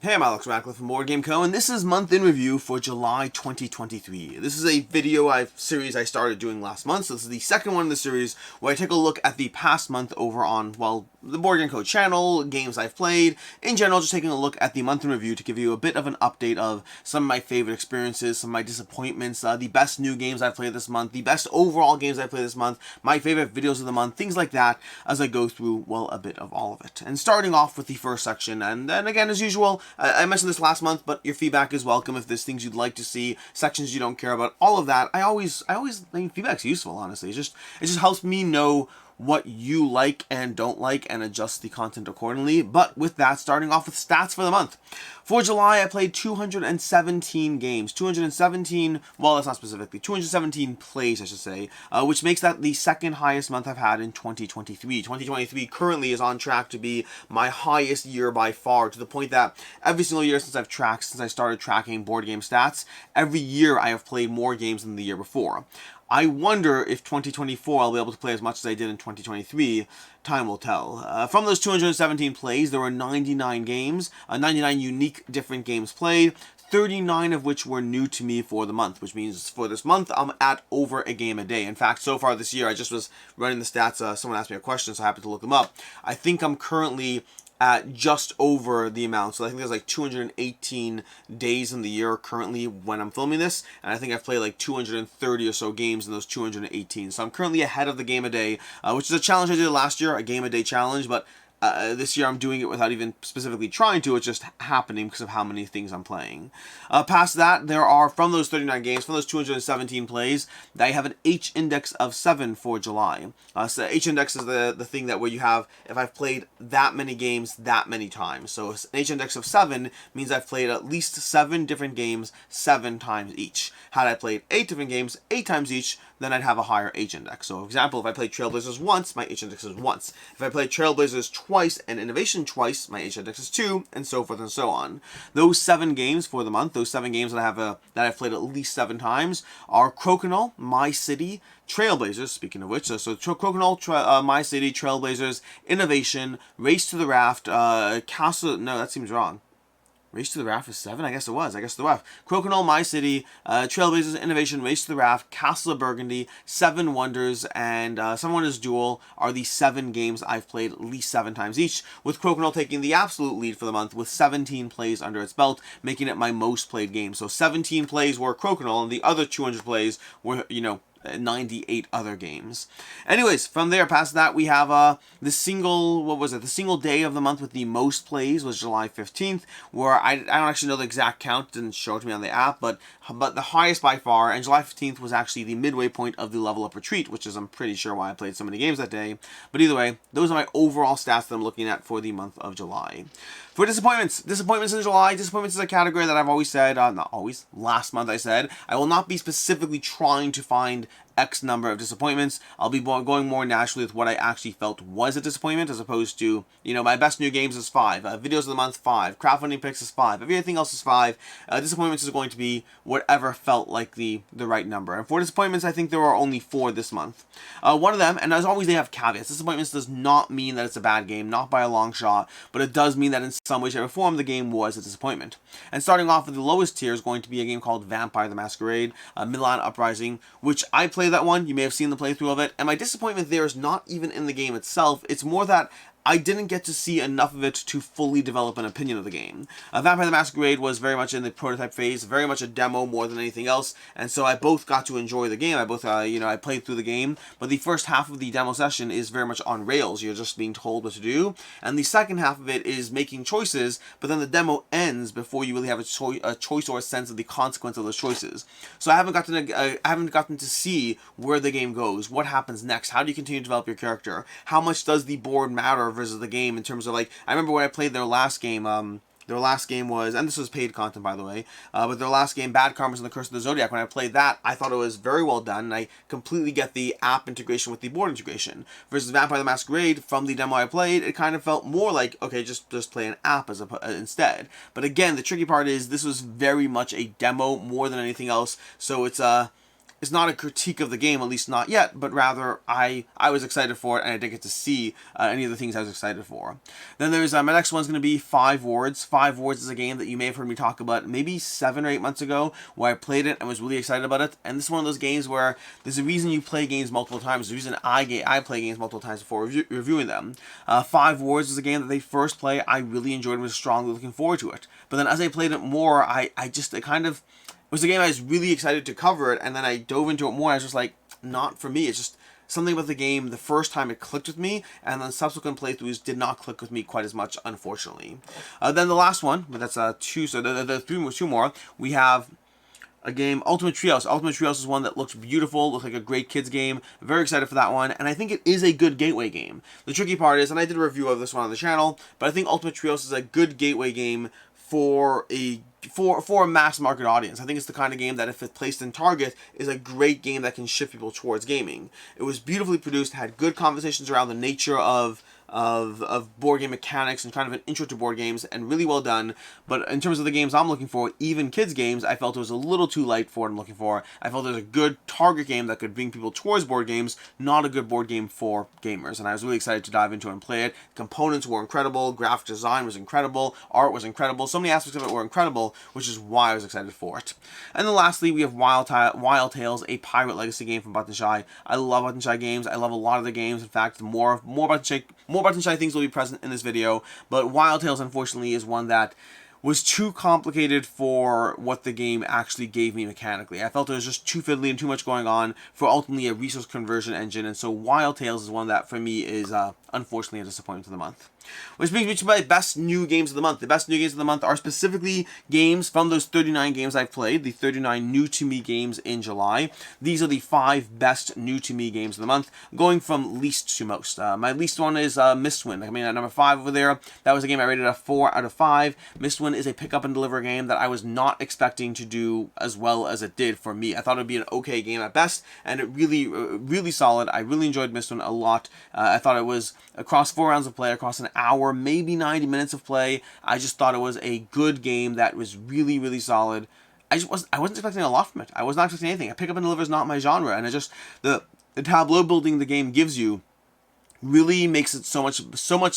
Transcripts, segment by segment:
Hey, I'm Alex Ratcliffe from Board Game Co., and this is Month in Review for July 2023. This is a video series I started doing last month, so this is the second one in the series where I take a look at the past month over on, well, the Board Game Co. channel, games I've played, in general, just taking a look at the month in review to give you a bit of an update of some of my favorite experiences, some of my disappointments, the best new games I've played this month, the best overall games I've played this month, my favorite videos of the month, things like that, as I go through, well, a bit of all of it. And starting off with the first section, and then again, as usual, I mentioned this last month, but your feedback is welcome if there's things you'd like to see, sections you don't care about, all of that. I always think feedback's useful, honestly. It just helps me know what you like and don't like and adjust the content accordingly. But with that, starting off with stats for the month. For July, I played 217 games. 217, well, that's not specifically, 217 plays, I should say, which makes that the second highest month I've had in 2023. 2023 currently is on track to be my highest year by far, to the point that every single year since I started tracking board game stats, every year I have played more games than the year before. I wonder if 2024 I'll be able to play as much as I did in 2023. Time will tell. From those 217 plays, there were 99 games, 99 unique different games played, 39 of which were new to me for the month, which means for this month, I'm at over a game a day. In fact, so far this year, I just was running the stats. Someone asked me a question, so I happened to look them up. I think I'm currently at just over the amount. So I think there's like 218 days in the year currently when I'm filming this, and I think I've played like 230 or so games in those 218. So I'm currently ahead of the game a day, which is a challenge I did last year, a game a day challenge, but this year I'm doing it without even specifically trying to. It's just happening because of how many things I'm playing. Past that, there are, from those 39 games, from those 217 plays, I have an H index of 7 for July. So H index is the thing that where you have, if I've played that many games that many times. So an H index of 7 means I've played at least 7 different games 7 times each. Had I played 8 different games 8 times each, then I'd have a higher H index. So, for example, if I played Trailblazers once, my H index is once. If I played Trailblazers twice and Innovation twice, my H index is 2, and so forth and so on. Those 7 games for the month, those 7 games that I've played at least 7 times, are Crokinole, My City, Trailblazers, speaking of which, so Crokinole, My City, Trailblazers, Innovation, Race to the Raft, Castle, no, that seems wrong. Race to the Raft is 7? I guess it was. The Raft. Crokinole, My City, Trailblazers, Innovation, Race to the Raft, Castle of Burgundy, 7 Wonders, and 7 Wonders Duel are the 7 games I've played at least 7 times each, with Crokinole taking the absolute lead for the month with 17 plays under its belt, making it my most played game. So 17 plays were Crokinole, and the other 200 plays were, 98 other games. Anyways, from there, past that, we have the single day of the month with the most plays was July 15th, where I don't actually know the exact count, it didn't show it to me on the app, but the highest by far, and July 15th was actually the midway point of the Level Up Retreat, which is, I'm pretty sure, why I played so many games that day. But either way, those are my overall stats that I'm looking at for the month of July. For disappointments in July, disappointments is a category that I've always said, not always, last month I said, I will not be specifically trying to find X number of disappointments. I'll be going more naturally with what I actually felt was a disappointment, as opposed to, my best new games is 5, videos of the month 5, crowdfunding picks is 5, everything else is 5. Disappointments is going to be whatever felt like the right number. And for disappointments, I think there are only 4 this month. One of them, and as always they have caveats, disappointments does not mean that it's a bad game, not by a long shot, but it does mean that in some way, shape, or form the game was a disappointment. And starting off with the lowest tier is going to be a game called Vampire the Masquerade, Milan Uprising, which I played that one. You may have seen the playthrough of it, and my disappointment there is not even in the game itself. It's more that I didn't get to see enough of it to fully develop an opinion of the game. Vampire the Masquerade was very much in the prototype phase, very much a demo more than anything else, and so I both got to enjoy the game. I played through the game, but the first half of the demo session is very much on rails. You're just being told what to do, and the second half of it is making choices, but then the demo ends before you really have a choice or a sense of the consequence of those choices. So I haven't gotten to see where the game goes, what happens next, how do you continue to develop your character, how much does the board matter versus the game in terms of, I remember when I played their last game, was, and this was paid content by the way, but their last game, Bad Karmas and the Curse of the Zodiac, when I played that, I thought it was very well done, and I completely get the app integration with the board integration. Versus Vampire the Masquerade, from the demo I played, it kind of felt more like, okay, just play an app instead. But again, the tricky part is, this was very much a demo more than anything else, so it's is not a critique of the game, at least not yet, but rather I was excited for it, and I didn't get to see any of the things I was excited for. Then there's my next one's going to be 5 Words. 5 Words is a game that you may have heard me talk about maybe 7 or 8 months ago, where I played it and was really excited about it. And this is one of those games where there's a reason you play games multiple times. There's a reason I play games multiple times before reviewing them. 5 Words was a game that they first play. I really enjoyed and was strongly looking forward to it. But then as I played it more, it was a game I was really excited to cover it, and then I dove into it more, and I was just like, not for me. It's just something about the game, the first time it clicked with me, and then subsequent playthroughs did not click with me quite as much, unfortunately. Then the last one, but that's 2, so the 2 more, we have a game, Ultimate Treehouse. Ultimate Treehouse is one that looks beautiful, looks like a great kids game. Very excited for that one, and I think it is a good gateway game. The tricky part is, and I did a review of this one on the channel, but I think Ultimate Treehouse is a good gateway game for a mass market audience. I think it's the kind of game that, if it's placed in Target, is a great game that can shift people towards gaming. It was beautifully produced, had good conversations around the nature of board game mechanics and kind of an intro to board games, and really well done. But in terms of the games I'm looking for, even kids games, I felt it was a little too light for what I'm looking for. I felt it was a good target game that could bring people towards board games, not a good board game for gamers. And I was really excited to dive into it and play it. Components were incredible, graphic design was incredible, art was incredible, so many aspects of it were incredible, which is why I was excited for it. And then lastly, we have Wild Tales, a Pirate Legacy game from Button Shy. I love Button Shy games. I love a lot of the games. In fact, more Button Shy things will be present in this video, but Wild Tales, unfortunately, is one that was too complicated for what the game actually gave me mechanically. I felt it was just too fiddly and too much going on for ultimately a resource conversion engine, and so Wild Tales is one that, for me, is unfortunately a disappointment of the month. Which brings me to my best new games of the month. The best new games of the month are specifically games from those 39 games I've played, the 39 new to me games in July. These are the 5 best new to me games of the month, going from least to most. My least one is Mistwind. I mean, at number 5 over there, that was a game I rated a 4 out of 5. Mistwind is a pick up and deliver game that I was not expecting to do as well as it did for me. I thought it would be an okay game at best, and it really solid. I really enjoyed Mistwind a lot. I thought it was across 4 rounds of play, across an hour, maybe 90 minutes of play. I just thought it was a good game that was really solid. I wasn't expecting a lot from it. I was not expecting anything. A pick up and deliver is not my genre, and the tableau building the game gives you really makes it so much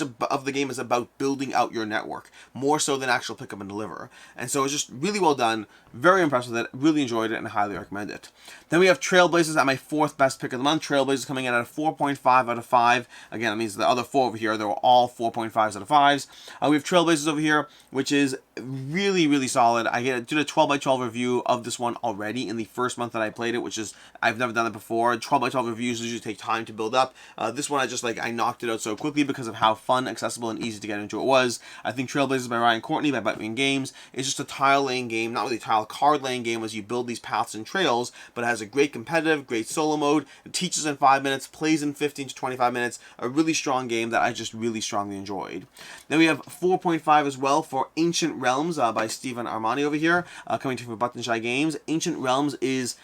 of the game is about building out your network, more so than actual pick up and deliver. And so it's just really well done, very impressed with it, really enjoyed it, and highly recommend it. Then we have Trailblazers at my 4th best pick of the month. Trailblazers coming in at a 4.5 out of 5. Again, that means the other 4 over here, they were all 4.5s out of 5s. We have Trailblazers over here, which is really solid. I did a 12 by 12 review of this one already in the first month that I played it, which is, I've never done it before. 12 by 12 reviews usually take time to build up. This one I knocked it out so quickly because of how fun, accessible, and easy to get into it was. I think Trailblazers by Ryan Courtney by Button Games is just a tile laying game, not really a tile card laying game as you build these paths and trails, but it has a great competitive, great solo mode. It teaches in 5 minutes, plays in 15 to 25 minutes. A really strong game that I just really strongly enjoyed. Then we have 4.5 as well for Ancient Realms by Stephen Armani over here, coming to from Button Shy Games. Ancient Realms is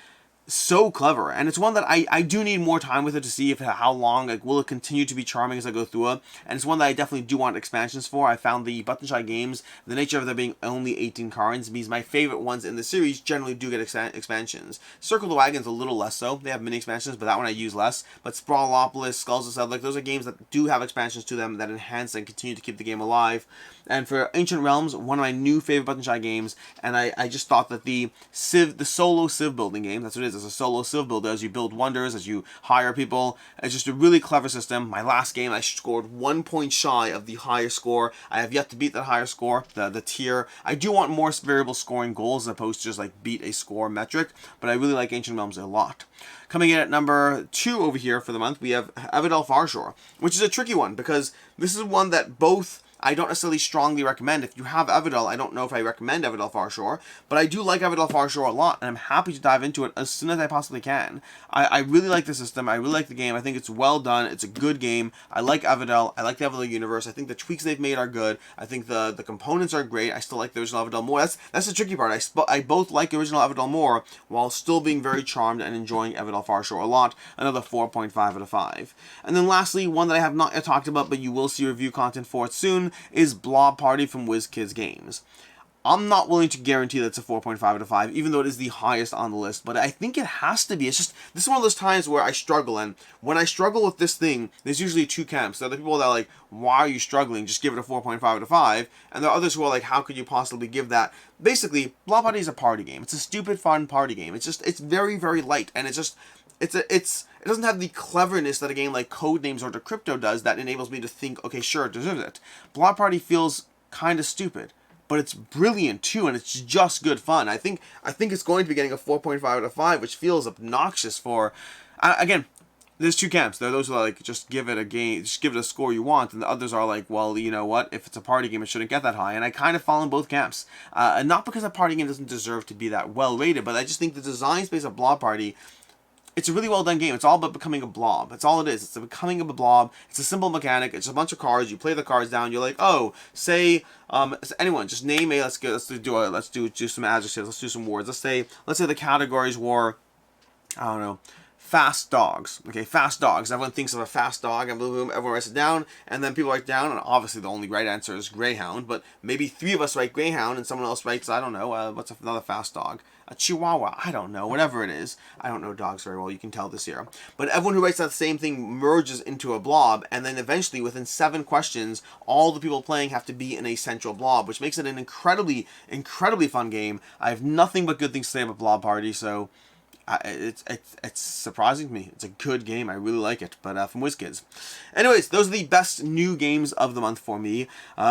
so clever, and it's one that I do need more time with it to see how long, will it continue to be charming as I go through it, and it's one that I definitely do want expansions for. I found the Button Shy games, the nature of there being only 18 cards means my favorite ones in the series generally do get expansions. Circle the Wagon's a little less so. They have mini expansions, but that one I use less. But Sprawlopolis, Skulls of South, those are games that do have expansions to them that enhance and continue to keep the game alive. And for Ancient Realms, one of my new favorite Button Shy games, and I just thought that the solo Civ building game, that's what it is, it's a solo Civ builder, as you build wonders, as you hire people. It's just a really clever system. My last game, I scored 1 point shy of the highest score. I have yet to beat that higher score, the tier. I do want more variable scoring goals as opposed to just like beat a score metric, but I really like Ancient Realms a lot. Coming in at number 2 over here for the month, we have Everdell Farshore, which is a tricky one because this is one that both I don't necessarily strongly recommend. If you have Everdell, I don't know if I recommend Everdell Farshore, but I do like Everdell Farshore a lot, and I'm happy to dive into it as soon as I possibly can. I really like the system. I really like the game. I think it's well done. It's a good game. I like Everdell. I like the Everdell universe. I think the tweaks they've made are good. I think the components are great. I still like the original Everdell more. That's the tricky part. I both like the original Everdell more while still being very charmed and enjoying Everdell Farshore a lot. Another 4.5 out of 5. And then lastly, one that I have not yet talked about, but you will see review content for it soon, is Blob Party from WizKids Games. I'm not willing to guarantee that it's a 4.5 out of 5, even though it is the highest on the list, but I think it has to be. It's just, this is one of those times where I struggle, and when I struggle with this thing, there's usually two camps. There are the people that are like, why are you struggling? Just give it a 4.5 out of 5, and there are others who are like, how could you possibly give that? Basically, Blob Party is a party game. It's a stupid, fun party game. It's just, it's very, very light, and it doesn't have the cleverness that a game like Codenames or Decrypto does that enables me to think, okay, sure, it deserves it. Blob Party feels kind of stupid, but it's brilliant too, and it's just good fun. I think it's going to be getting a 4.5 out of 5, which feels obnoxious for, again, there's two camps. There are those who are like, just give it a game, just give it a score you want, and the others are like, well, you know what, if it's a party game, it shouldn't get that high, and I kind of fall in both camps. And not because a party game doesn't deserve to be that well rated, but I just think the design space of Blob Party, it's a really well done game. It's all about becoming a blob. That's all it is. It's the becoming of a blob. It's a simple mechanic. It's a bunch of cards. You play the cards down. You're like, oh, say, anyone, just name a. Let's do some adjectives. Let's do some words. Let's say the categories were, I don't know, fast dogs. Okay, fast dogs. Everyone thinks of a fast dog, and boom, boom, everyone writes it down, and then people write down, and obviously the only right answer is greyhound, but maybe three of us write greyhound, and someone else writes, I don't know, what's another fast dog? A chihuahua, I don't know, whatever it is. I don't know dogs very well, you can tell this here. But everyone who writes that same thing merges into a blob, and then eventually, within 7 questions, all the people playing have to be in a central blob, which makes it an incredibly, incredibly fun game. I have nothing but good things to say about Blob Party, so it's surprising to me. It's a good game. I really like it. But from WizKids. Anyways, those are the best new games of the month for me.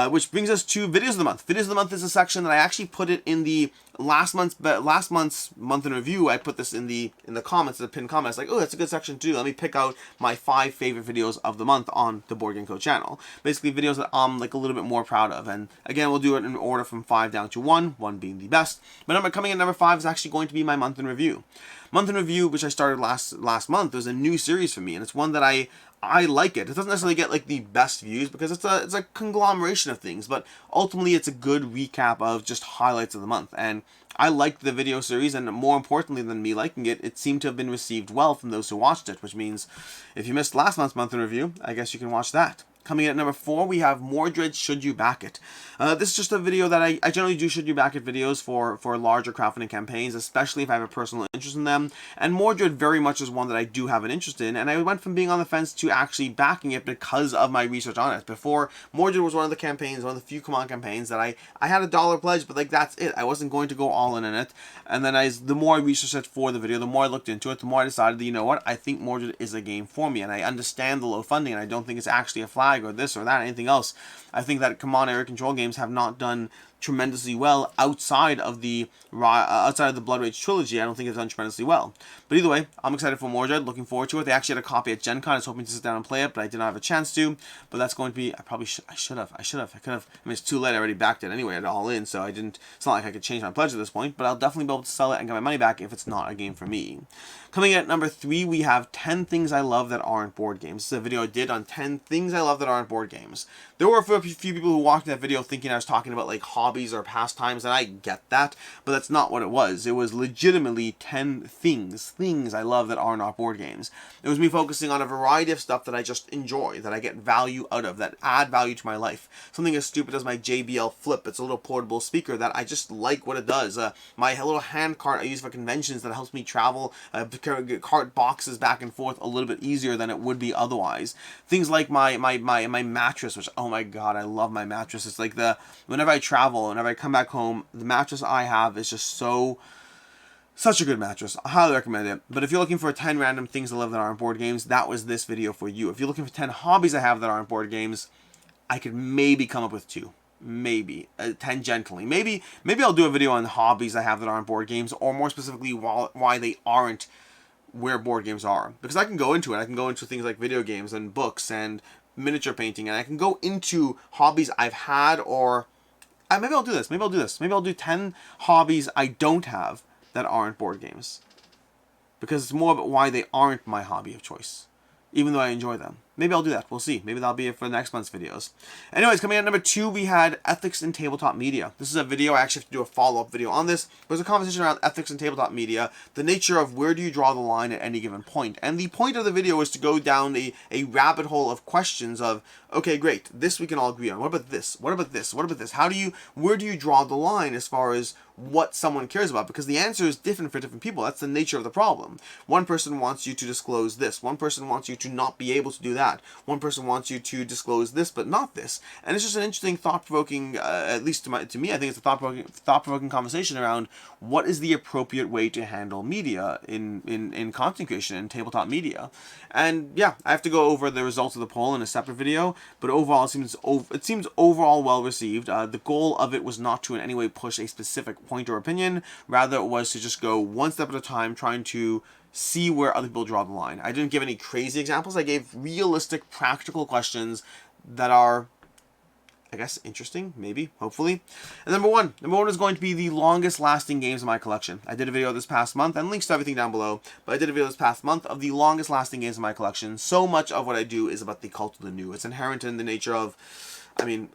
Which brings us to Videos of the Month. Videos of the Month is a section that I actually put it in the last month's month in review. I put this in the comments, the pinned comments. Like, oh, that's a good section too. Let me pick out my 5 favorite videos of the month on the Board Game Co channel. Basically, videos that I'm like a little bit more proud of. And again, we'll do it in order from 5 down to 1. 1 being the best. But coming in number 5 is actually going to be my month in review. Month in Review, which I started last month, was a new series for me, and it's one that I like it. It doesn't necessarily get like the best views because it's a conglomeration of things, but ultimately it's a good recap of just highlights of the month. And I liked the video series, and more importantly than me liking it, it seemed to have been received well from those who watched it, which means if you missed last month's month in review, I guess you can watch that. Coming in at number 4, we have Mordred Should You Back It. This is just a video that I generally do Should You Back It videos for larger crowdfunding campaigns, especially if I have a personal interest in them. And Mordred very much is one that I do have an interest in, and I went from being on the fence to actually backing it because of my research on it. Before, Mordred was one of the campaigns, one of the few command campaigns that I had a $1 pledge, but like that's it. I wasn't going to go all in it. And then the more I researched it for the video, the more I looked into it, the more I decided that, you know what, I think Mordred is a game for me, and I understand the low funding, and I don't think it's actually a flag or this or that, anything else. I think that command area control games have not done tremendously well outside of the Blood Rage trilogy. I don't think it's done tremendously well. But either way, I'm excited for Mordred, looking forward to it. They actually had a copy at Gen Con. I was hoping to sit down and play it, but I did not have a chance to. But that's going to be, I should have. I could have. I mean, it's too late. I already backed it anyway, all in, so it's not like I could change my pledge at this point, but I'll definitely be able to sell it and get my money back if it's not a game for me. Coming in at number 3, we have 10 Things I Love That Aren't Board Games. This is a video I did on 10 things I love that aren't board games. There were a few people who walked in that video thinking I was talking about like hobbies or pastimes, and I get that, but that's not what it was. It was legitimately 10 things I love that are not board games. It was me focusing on a variety of stuff that I just enjoy, that I get value out of, that add value to my life. Something as stupid as my JBL Flip. It's a little portable speaker that I just like what it does. My little hand cart I use for conventions that helps me travel, cart boxes back and forth a little bit easier than it would be otherwise. Things like my mattress, which, oh my god, I love my mattress. It's like whenever I travel, whenever I come back home, the mattress I have is just such a good mattress. I highly recommend it. But if you're looking for 10 random things I love that aren't board games, that was this video for you. If you're looking for 10 hobbies I have that aren't board games, I could maybe come up with 2. Maybe tangentially. Maybe I'll do a video on hobbies I have that aren't board games, or more specifically why they aren't where board games are. Because I can go into it. I can go into things like video games and books and miniature painting, and I can go into hobbies I've had, or maybe I'll do this. Maybe I'll do 10 hobbies I don't have that aren't board games. Because it's more about why they aren't my hobby of choice, even though I enjoy them. maybe I'll do that. We'll see. Maybe that'll be it for next month's videos. Anyways, coming out number 2, we had ethics in tabletop media. This is a video. I actually have to do a follow-up video on this. There's a conversation around ethics in tabletop media, the nature of where do you draw the line at any given point. And the point of the video is to go down a rabbit hole of questions of, okay, great, this we can all agree on. What about this? What about this? What about this? Where do you draw the line as far as what someone cares about? Because the answer is different for different people. That's the nature of the problem. One person wants you to disclose this. One person wants you to not be able to do that. One person wants you to disclose this but not this. And it's just an interesting, thought-provoking, at least to me, I think it's a thought-provoking conversation around what is the appropriate way to handle media in content creation and tabletop media. And yeah, I have to go over the results of the poll in a separate video, but overall it seems overall well received. The goal of it was not to in any way push a specific point or opinion, rather it was to just go one step at a time, trying to see where other people draw the line. I didn't give any crazy examples. I gave realistic, practical questions that are, I guess, interesting, maybe, hopefully. And number one is going to be the longest lasting games in my collection. I did a video this past month, and links to everything down below, but I did a video this past month of the longest lasting games in my collection. So much of what I do is about the cult of the new. It's inherent in the nature of, even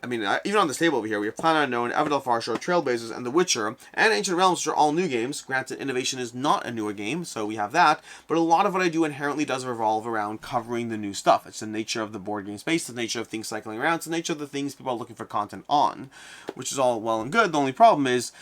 on this table over here, we have Planet Unknown, Everdell Farshore, Trailblazers, and The Witcher, and Ancient Realms, which are all new games. Granted, Innovation is not a newer game, so we have that, but a lot of what I do inherently does revolve around covering the new stuff. It's the nature of the board game space, the nature of things cycling around, it's the nature of the things people are looking for content on, which is all well and good. The only problem is,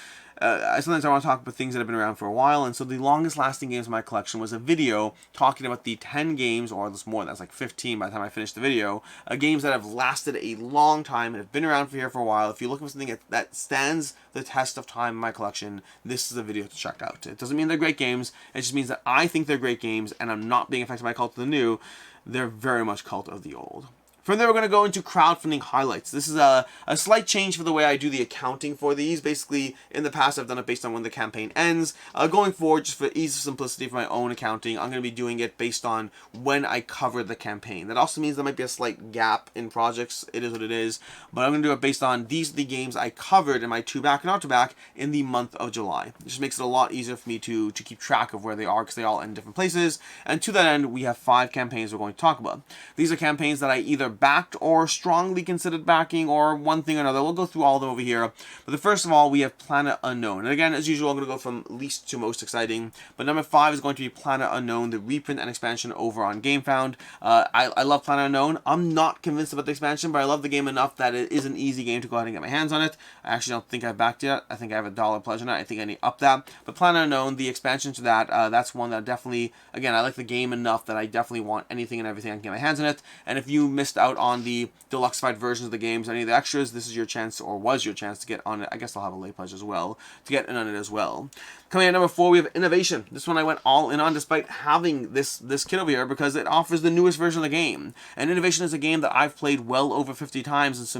sometimes I want to talk about things that have been around for a while, and so the longest lasting games in my collection was a video talking about the 10 games, or there's more, that's like 15 by the time I finished the video, games that have lasted a long time and have been around for a while. If you're looking for something that stands the test of time in my collection, this is a video to check out. It doesn't mean they're great games, it just means that I think they're great games, and I'm not being affected by cult of the new. They're very much cult of the old. From there, we're going to go into crowdfunding highlights. This is a slight change for the way I do the accounting for these. Basically, in the past, I've done it based on when the campaign ends. Going forward, just for ease of simplicity for my own accounting, I'm going to be doing it based on when I covered the campaign. That also means there might be a slight gap in projects. It is what it is. But I'm going to do it based on these are the games I covered in my 2-back and out-to-back in the month of July. It just makes it a lot easier for me to keep track of where they are, because they all end in different places. And to that end, we have 5 campaigns we're going to talk about. These are campaigns that I either backed or strongly considered backing, or one thing or another. We'll go through all of them over here. But the first of all, we have Planet Unknown. And again, as usual, I'm going to go from least to most exciting. But number 5 is going to be Planet Unknown, the reprint and expansion over on GameFound. I love Planet Unknown. I'm not convinced about the expansion, but I love the game enough that it is an easy game to go ahead and get my hands on it. I actually don't think I've backed yet. I think I have $1 pledge on it. I think I need to up that. But Planet Unknown, the expansion to that, that's one that definitely, again, I like the game enough that I definitely want anything and everything I can get my hands on it. And if you missed out on the deluxified versions of the games, any of the extras, this is your chance, or was your chance, to get on it. I guess I'll have a late pledge as well, to get in on it as well. Coming in at number 4, we have Innovation. This one I went all in on, despite having this kit over here, because it offers the newest version of the game. And Innovation is a game that I've played well over 50 times, and so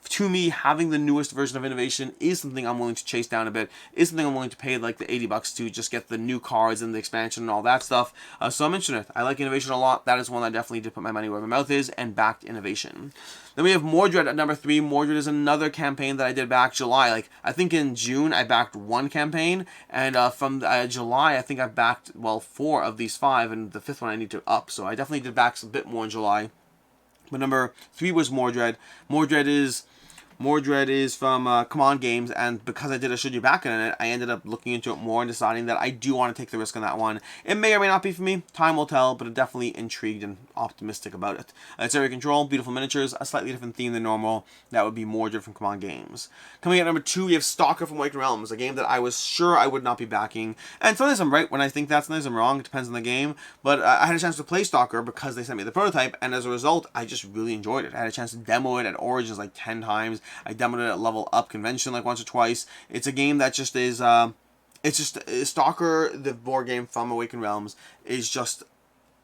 to me, having the newest version of Innovation is something I'm willing to chase down a bit, is something I'm willing to pay like the $80 to just get the new cards and the expansion and all that stuff. So I'm interested in it. I like Innovation a lot. That is one I definitely did put my money where my mouth is, and backed Innovation. Then we have Mordred at number 3. Mordred is another campaign that I did back July. Like, I think in June I backed 1 campaign, and from July I think I've backed, well, 4 of these 5, and the 5th one I need to up. So I definitely did back a bit more in July. But number 3 was Mordred. Mordred is from Command Games, and because I did a Should You Back It in it, I ended up looking into it more and deciding that I do want to take the risk on that one. It may or may not be for me, time will tell, but I'm definitely intrigued and optimistic about it. It's area control, beautiful miniatures, a slightly different theme than normal. That would be Mordred from Command Games. Coming at number 2, we have Stalker from Awakened Realms, a game that I was sure I would not be backing. And sometimes I'm right when I think that, sometimes I'm wrong, it depends on the game. But I had a chance to play Stalker because they sent me the prototype, and as a result, I just really enjoyed it. I had a chance to demo it at Origins like 10 times. I demoed it at Level Up Convention like once or twice. It's a game that just is, Stalker, the board game from Awakened Realms, is just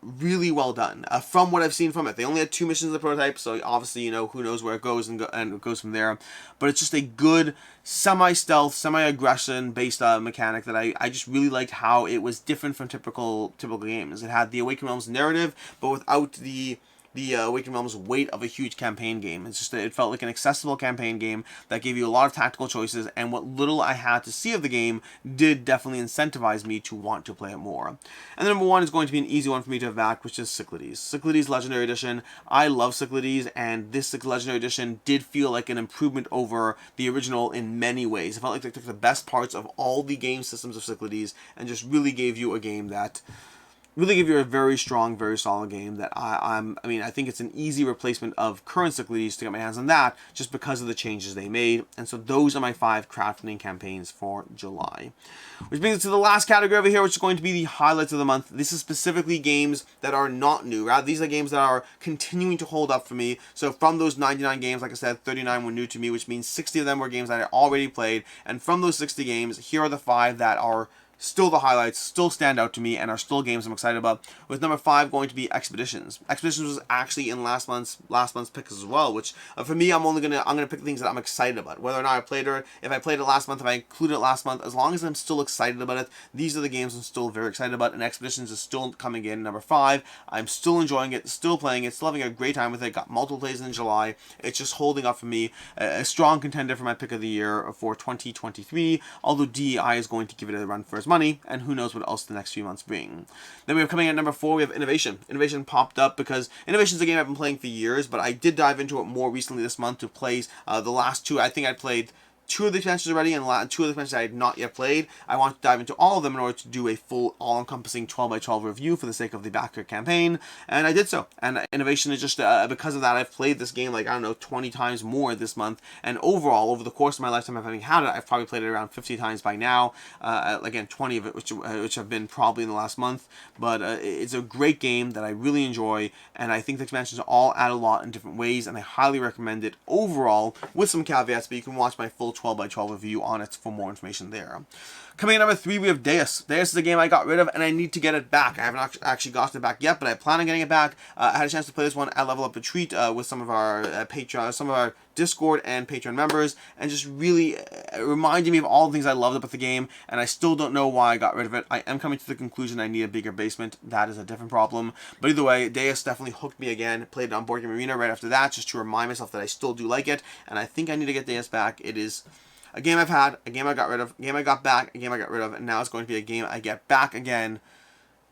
really well done. From what I've seen from it, they only had 2 missions in the prototype, so obviously, you know, who knows where it goes, and it goes from there. But it's just a good semi-stealth, semi-aggression based mechanic that I just really liked how it was different from typical games. It had the Awakened Realms narrative, but without the the Awakening Realms weight of a huge campaign game. It's just that it felt like an accessible campaign game that gave you a lot of tactical choices, and what little I had to see of the game did definitely incentivize me to want to play it more. And then number one is going to be an easy one for me to have backed, which is Cyclades. Cyclades Legendary Edition. I love Cyclades, and this Legendary Edition did feel like an improvement over the original in many ways. It felt like they took the best parts of all the game systems of Cyclades and just really gave you a game that really give you a very strong, very solid game that I think it's an easy replacement of current Cyclades to get my hands on that just because of the changes they made. And so those are my 5 crowdfunding campaigns for July. Which brings us to the last category over here, which is going to be the highlights of the month. This is specifically games that are not new. Rather, these are games that are continuing to hold up for me. So from those 99 games, like I said, 39 were new to me, which means 60 of them were games that I already played. And from those 60 games, here are the 5 that are still the highlights, still stand out to me, and are still games I'm excited about. With number 5 going to be Expeditions. Expeditions was actually in last month's picks as well, which for me, I'm gonna pick things that I'm excited about. Whether or not I played it, if I played it last month, if I included it last month, as long as I'm still excited about it, these are the games I'm still very excited about. And Expeditions is still coming in number 5. I'm still enjoying it, still playing it, still having a great time with it. Got multiple plays in July. It's just holding up for me. A strong contender for my pick of the year for 2023. Although DEI is going to give it a run for its money, and who knows what else the next few months bring. Then we have coming in at number 4, we have Innovation. Innovation popped up because Innovation is a game I've been playing for years, but I did dive into it more recently this month to play the last 2. I think I played 2 of the expansions already, and 2 of the expansions I had not yet played. I want to dive into all of them in order to do a full, all-encompassing 12x12 review for the sake of the backer campaign, and I did so. And Innovation is just, because of that, I've played this game like, I don't know, 20 times more this month, and overall, over the course of my lifetime of having had it, I've probably played it around 50 times by now. Again, 20 of it, which have been probably in the last month, but it's a great game that I really enjoy, and I think the expansions all add a lot in different ways, and I highly recommend it overall, with some caveats, but you can watch my full 12x12 review on it for more information there. Coming in at number 3, we have Deus. Deus is a game I got rid of, and I need to get it back. I haven't actually gotten it back yet, but I plan on getting it back. I had a chance to play this one at Level Up Retreat with some of our some of our Discord and Patreon members, and just really reminded me of all the things I loved about the game, and I still don't know why I got rid of it. I am coming to the conclusion I need a bigger basement. That is a different problem. But either way, Deus definitely hooked me again. Played it on Board Game Arena right after that, just to remind myself that I still do like it, and I think I need to get Deus back. It is a game I've had, a game I got rid of, a game I got back, a game I got rid of, and now it's going to be a game I get back again.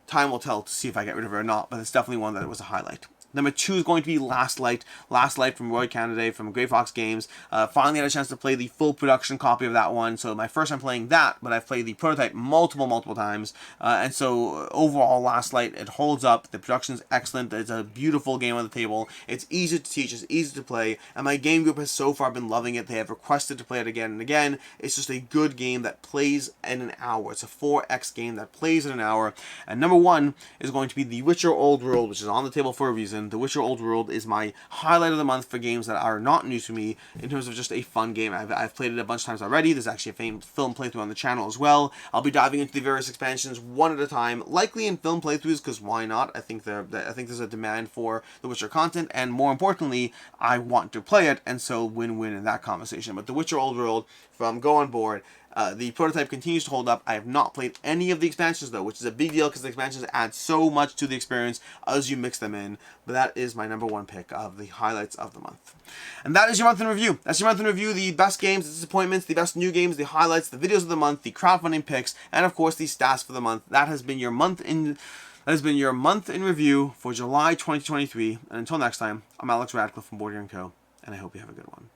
Time will tell to see if I get rid of it or not, but it's definitely one that was a highlight. Number 2 is going to be Last Light. Last Light from Roy Canada from Grey Fox Games. Finally had a chance to play the full production copy of that one. So my first time playing that, but I've played the prototype multiple times. And so overall, Last Light, it holds up. The production's excellent. It's a beautiful game on the table. It's easy to teach. It's easy to play. And my game group has so far been loving it. They have requested to play it again and again. It's just a good game that plays in an hour. It's a 4X game that plays in an hour. And number 1 is going to be The Witcher Old World, which is on the table for a reason. The Witcher Old World is my highlight of the month for games that are not new to me in terms of just a fun game. I've played it a bunch of times already. There's actually a film playthrough on the channel as well. I'll be diving into the various expansions one at a time, likely in film playthroughs, because why not? I think there's a demand for The Witcher content, and more importantly, I want to play it, and so win-win in that conversation. But The Witcher Old World from Go On Board. The prototype continues to hold up. I have not played any of the expansions though, which is a big deal because the expansions add so much to the experience as you mix them in. But that is my number 1 pick of the highlights of the month. And that is your month in review. That's your month in review. The best games, the disappointments, the best new games, the highlights, the videos of the month, the crowdfunding picks, and of course the stats for the month. That has been your month in review for July 2023. And until next time, I'm Alex Radcliffe from Board Game Co. And I hope you have a good one.